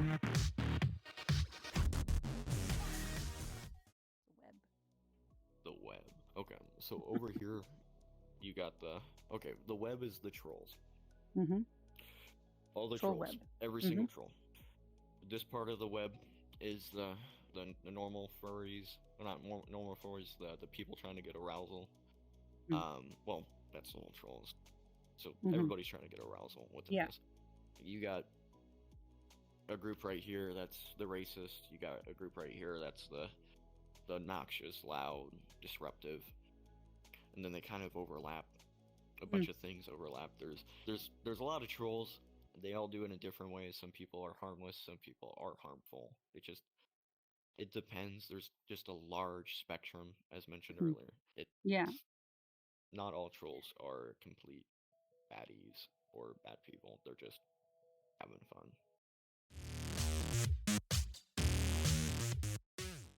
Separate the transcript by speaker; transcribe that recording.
Speaker 1: The web.
Speaker 2: The web. Okay, so over here you got the web is the trolls.
Speaker 1: Mhm.
Speaker 2: All the
Speaker 1: Troll
Speaker 2: trolls.
Speaker 1: web.
Speaker 2: Every single troll. This part of the web is the normal furries. Well, not normal furries, the people trying to get arousal. Well, that's all trolls. So everybody's trying to get arousal within
Speaker 1: Yeah.
Speaker 2: this. You got a group right here that's the racist. You got a group right here that's the noxious, loud, disruptive. And then they kind of overlap. A bunch of things overlap. There's a lot of trolls. They all do it in different ways. Some people are harmless, some people are harmful. It depends. There's just a large spectrum, as mentioned earlier.
Speaker 1: Yeah.
Speaker 2: Not all trolls are complete baddies or bad people. They're just having fun.